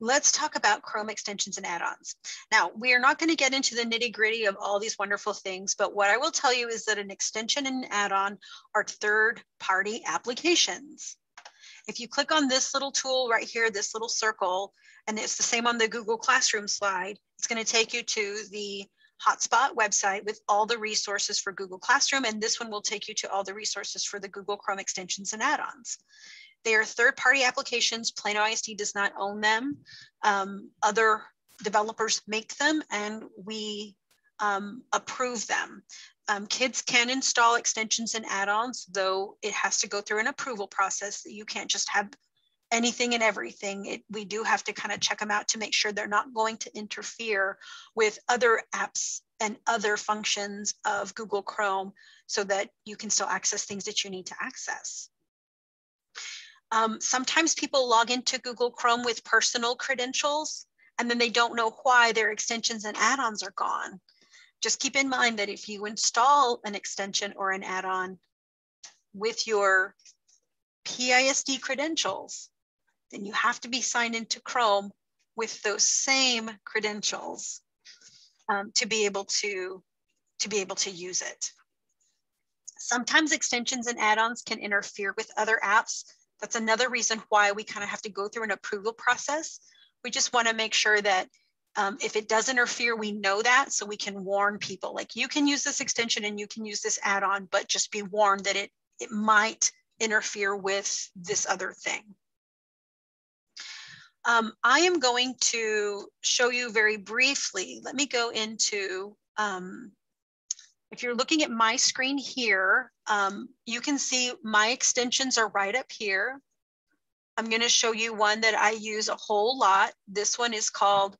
let's talk about Chrome extensions and add-ons. Now, we are not going to get into the nitty-gritty of all these wonderful things, but what I will tell you is that an extension and an add-on are third-party applications. If you click on this little tool right here, this little circle, and it's the same on the Google Classroom slide, it's going to take you to the Hotspot website with all the resources for Google Classroom, and this one will take you to all the resources for the Google Chrome extensions and add-ons. They are third-party applications. Plano ISD does not own them. Other developers make them, and we approve them. Kids can install extensions and add-ons, though it has to go through an approval process. You can't just have anything and everything. We do have to kind of check them out to make sure they're not going to interfere with other apps and other functions of Google Chrome so that you can still access things that you need to access. Sometimes people log into Google Chrome with personal credentials, and then they don't know why their extensions and add-ons are gone. Just keep in mind that if you install an extension or an add-on with your PISD credentials, then you have to be signed into Chrome with those same credentials to be able to use it. Sometimes extensions and add-ons can interfere with other apps. That's another reason why we kind of have to go through an approval process. We just want to make sure that if it does interfere, we know that, so we can warn people. Like, you can use this extension and you can use this add-on, but just be warned that it might interfere with this other thing. I am going to show you very briefly. Let me go into, if you're looking at my screen here, you can see my extensions are right up here. I'm going to show you one that I use a whole lot. This one is called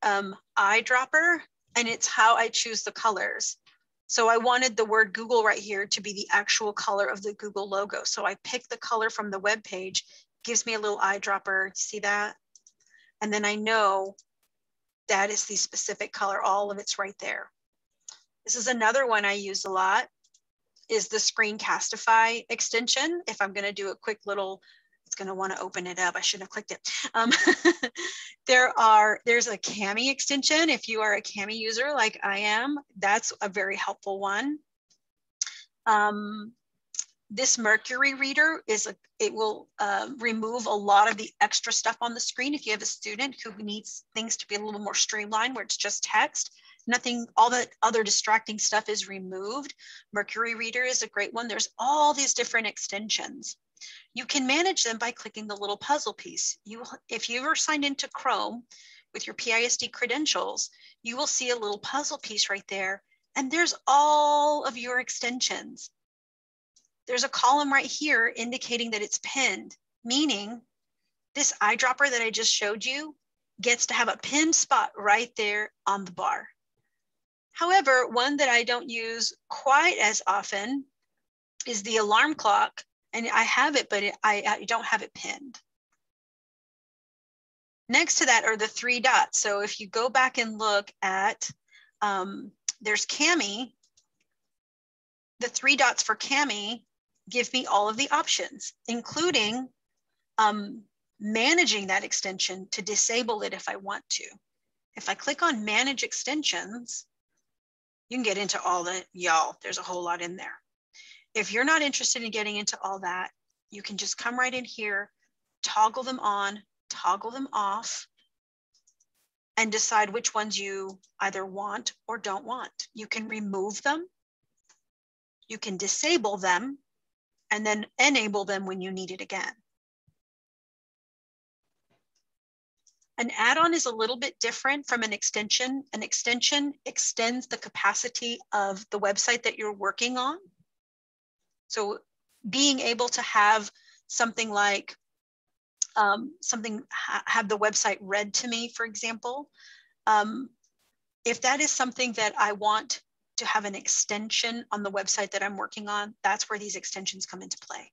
Eyedropper, and it's how I choose the colors. So I wanted the word Google right here to be the actual color of the Google logo. So I picked the color from the web page, gives me a little eyedropper, see that? And then I know that is the specific color, all of it's right there. This is another one I use a lot, is the Screencastify extension. If I'm gonna do a quick little, it's gonna wanna open it up. I shouldn't have clicked it. There's a Kami extension. If you are a Kami user like I am, that's a very helpful one. This Mercury reader it will remove a lot of the extra stuff on the screen. If you have a student who needs things to be a little more streamlined, where it's just text, nothing, all that other distracting stuff is removed. Mercury reader is a great one. There's all these different extensions. You can manage them by clicking the little puzzle piece. If you are signed into Chrome with your PISD credentials, you will see a little puzzle piece right there, and there's all of your extensions. There's a column right here indicating that it's pinned, meaning this eyedropper that I just showed you gets to have a pinned spot right there on the bar. However, one that I don't use quite as often is the alarm clock, and I have it, but I don't have it pinned. Next to that are the three dots. So if you go back and look at, there's Kami, the three dots for Kami give me all of the options, including managing that extension to disable it if I want to. If I click on Manage Extensions, you can get into all the, there's a whole lot in there. If you're not interested in getting into all that, you can just come right in here, toggle them on, toggle them off, and decide which ones you either want or don't want. You can remove them, you can disable them, and then enable them when you need it again. An add-on is a little bit different from an extension. An extension extends the capacity of the website that you're working on. So being able to have something like, have the website read to me, for example, if that is something that I want to have an extension on the website that I'm working on, that's where these extensions come into play.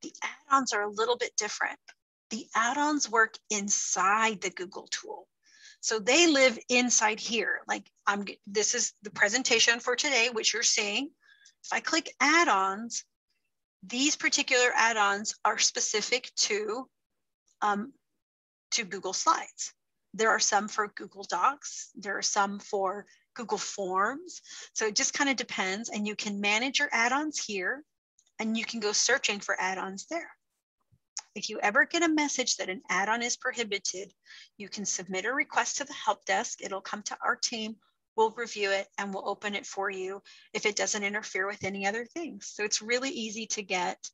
The add-ons are a little bit different. The add-ons work inside the Google tool. So they live inside here. Like this is the presentation for today, which you're seeing. If I click add-ons, these particular add-ons are specific to to Google Slides. There are some for Google Docs. There are some for Google Forms. So it just kind of depends, and you can manage your add-ons here, and you can go searching for add-ons there. If you ever get a message that an add-on is prohibited, you can submit a request to the help desk. It'll come to our team. We'll review it and we'll open it for you if it doesn't interfere with any other things. So it's really easy to get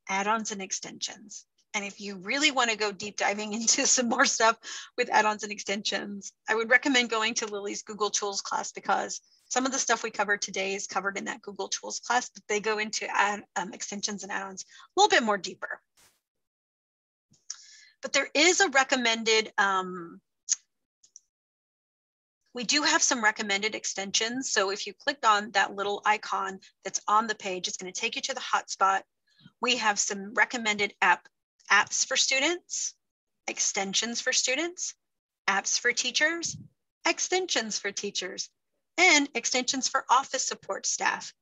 add-ons and extensions. And if you really want to go deep diving into some more stuff with add-ons and extensions, I would recommend going to Lily's Google Tools class, because some of the stuff we covered today is covered in that Google Tools class, but they go into extensions and add-ons a little bit more deeper. But there is a recommended, we do have some recommended extensions. So if you click on that little icon that's on the page, it's going to take you to the hotspot. We have some recommended apps for students, extensions for students, apps for teachers, extensions for teachers, and extensions for office support staff.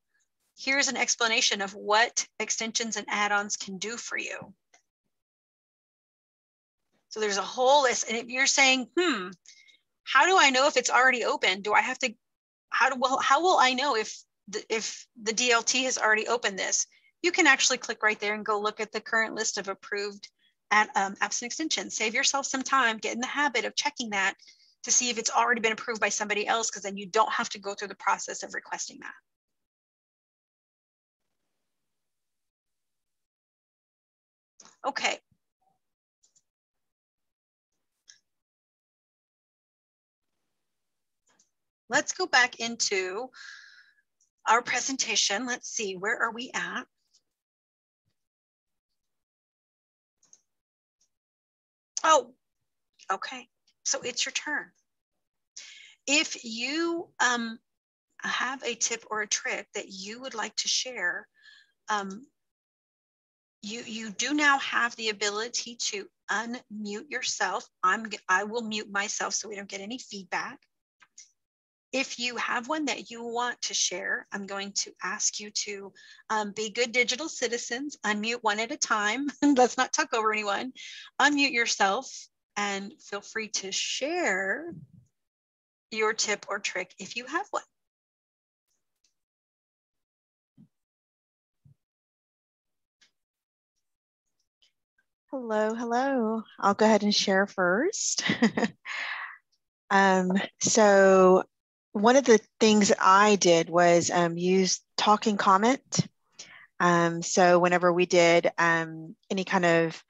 Here's an explanation of what extensions and add-ons can do for you. So there's a whole list. And if you're saying, how do I know if it's already open? Do I have to, how will I know if the DLT has already opened this? You can actually click right there and go look at the current list of approved apps and extensions. Save yourself some time, get in the habit of checking that to see if it's already been approved by somebody else, because then you don't have to go through the process of requesting that. Okay. Let's go back into our presentation. Let's see, where are we at? Oh, okay. So it's your turn. If you have a tip or a trick that you would like to share, you do now have the ability to unmute yourself. I will mute myself so we don't get any feedback. If you have one that you want to share, I'm going to ask you to be good digital citizens, unmute one at a time. Let's not talk over anyone. Unmute yourself and feel free to share your tip or trick if you have one. Hello. I'll go ahead and share first. So one of the things I did was use Talking Comment. So whenever we did any kind of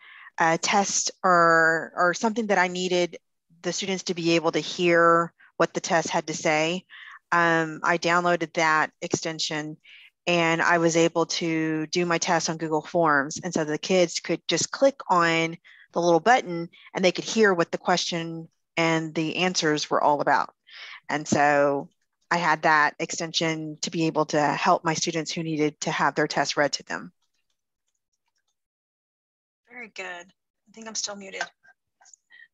test or something that I needed the students to be able to hear what the test had to say, I downloaded that extension and I was able to do my test on Google Forms. And so the kids could just click on the little button and they could hear what the question and the answers were all about. And so I had that extension to be able to help my students who needed to have their test read to them. Very good. I think I'm still muted.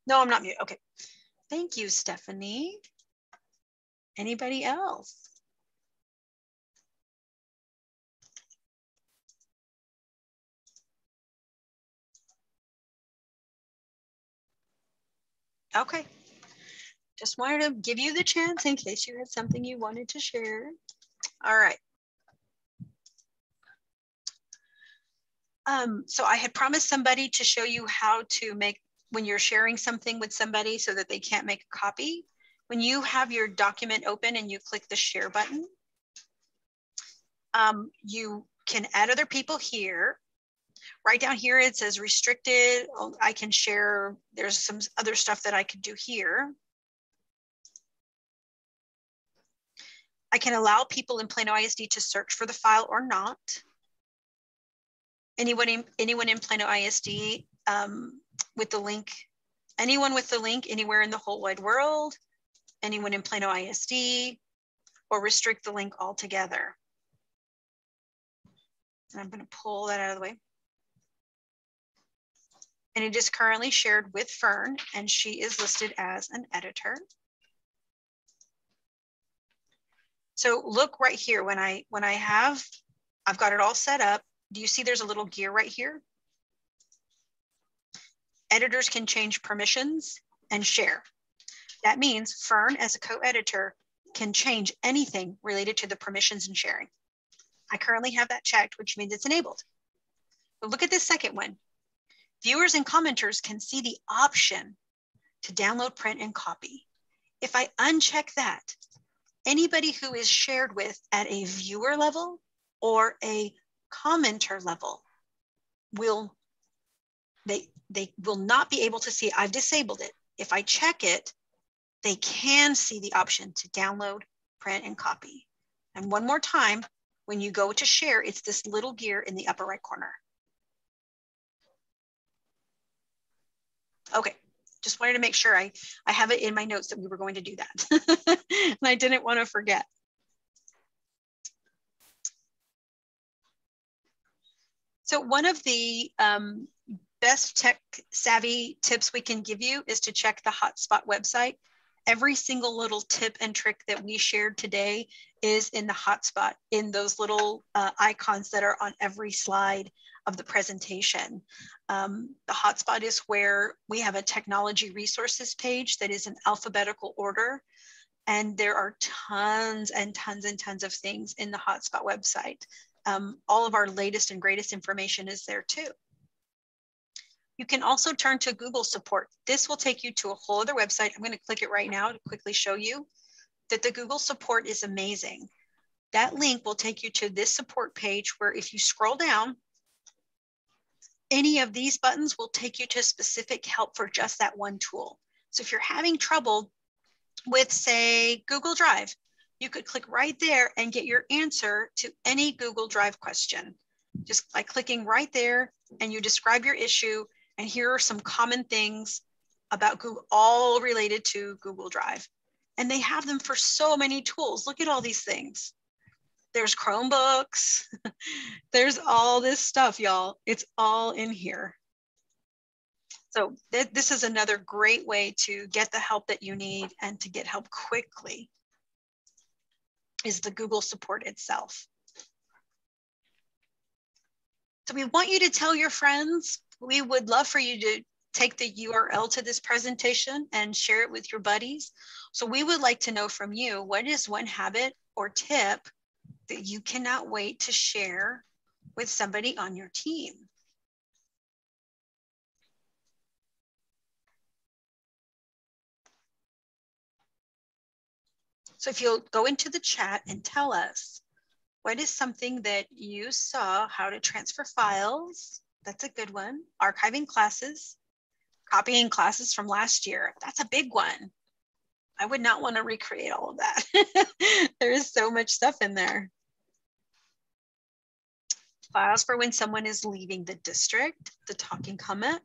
No, I'm not muted. Okay. Thank you, Stephanie. Anybody else? Okay. Just wanted to give you the chance in case you had something you wanted to share. All right. So I had promised somebody to show you how to make, when you're sharing something with somebody so that they can't make a copy, when you have your document open and you click the share button, you can add other people here. Right down here, it says restricted. I can share, there's some other stuff that I could do here. I can allow people in Plano ISD to search for the file or not. Anyone in Plano ISD with the link, anyone with the link anywhere in the whole wide world, anyone in Plano ISD, or restrict the link altogether. And I'm going to pull that out of the way. And it is currently shared with Fern, and she is listed as an editor. So look right here, when I've got it all set up, do you see there's a little gear right here? editors can change permissions and share. That means Fern, as a co-editor, can change anything related to the permissions and sharing. I currently have that checked, which means it's enabled. But look at this second one. Viewers and commenters can see the option to download, print, and copy. If I uncheck that, anybody who is shared with at a viewer level or a commenter level will, they will not be able to see. I've disabled it. If I check it, they can see the option to download, print, and copy. And one more time, when you go to share, it's this little gear in the upper right corner. Okay, just wanted to make sure I have it in my notes that we were going to do that. And I didn't want to forget. So one of the best tech savvy tips we can give you is to check the Hotspot website. Every single little tip and trick that we shared today is in the Hotspot, in those little icons that are on every slide of the presentation. The Hotspot is where we have a technology resources page that is in alphabetical order. And there are tons and tons and tons of things in the Hotspot website. All of our latest and greatest information is there too. You can also turn to Google support. This will take you to a whole other website. I'm going to click it right now to quickly show you that the Google support is amazing. That link will take you to this support page where if you scroll down, any of these buttons will take you to specific help for just that one tool. So if you're having trouble with, say, Google Drive, you could click right there and get your answer to any Google Drive question. Just by clicking right there, and you describe your issue, and here are some common things about Google, all related to Google Drive. And they have them for so many tools. Look at all these things. There's Chromebooks. There's all this stuff, y'all. It's all in here. So this is another great way to get the help that you need and to get help quickly, is the Google support itself. So we want you to tell your friends. We would love for you to take the URL to this presentation and share it with your buddies. So we would like to know from you, what is one habit or tip that you cannot wait to share with somebody on your team? So if you'll go into the chat and tell us, what is something that you saw how to transfer files? That's a good one. Archiving classes, copying classes from last year. That's a big one. I would not want to recreate all of that. There is so much stuff in there. Files for when someone is leaving the district, the talking comment.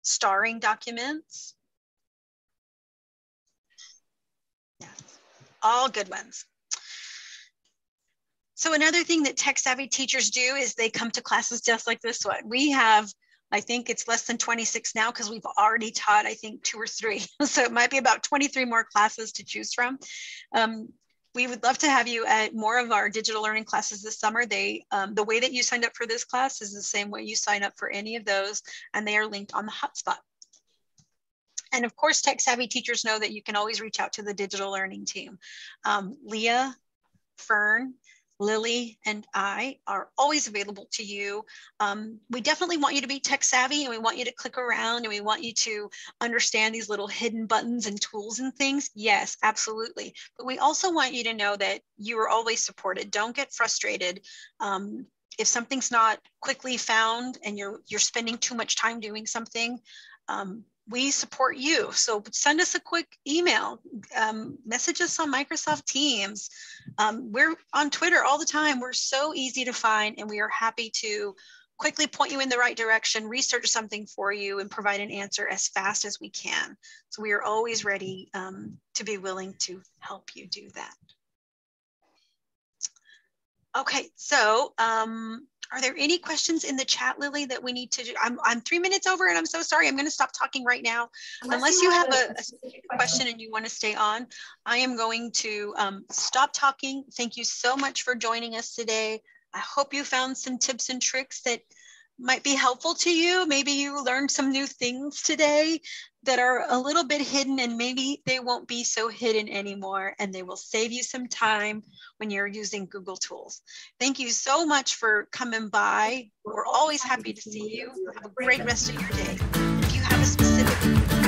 Starring documents. Yes, all good ones. So another thing that tech savvy teachers do is they come to classes just like this one. We have, I think it's less than 26 now because we've already taught, I think, 2 or 3. So it might be about 23 more classes to choose from. We would love to have you at more of our digital learning classes this summer. The way that you signed up for this class is the same way you sign up for any of those, and they are linked on the Hotspot. And of course, tech savvy teachers know that you can always reach out to the digital learning team. Leah, Fern, Lily, and I are always available to you. We definitely want you to be tech savvy, and we want you to click around, and we want you to understand these little hidden buttons and tools and things. Yes, absolutely. But we also want you to know that you are always supported. Don't get frustrated. If something's not quickly found and you're spending too much time doing something, we support you. So send us a quick email, message us on Microsoft Teams. We're on Twitter all the time. We're so easy to find, and we are happy to quickly point you in the right direction, research something for you, and provide an answer as fast as we can. So we are always ready to be willing to help you do that. Okay, so are there any questions in the chat, Lily, that we need to do? I'm 3 minutes over and I'm so sorry. I'm going to stop talking right now. Unless you have a specific question and you want to stay on, I am going to stop talking. Thank you so much for joining us today. I hope you found some tips and tricks that might be helpful to you. Maybe you learned some new things today that are a little bit hidden, and maybe they won't be so hidden anymore, and they will save you some time when you're using Google tools. Thank you so much for coming by. We're always happy to see you. Have a great rest of your day. If you have a specific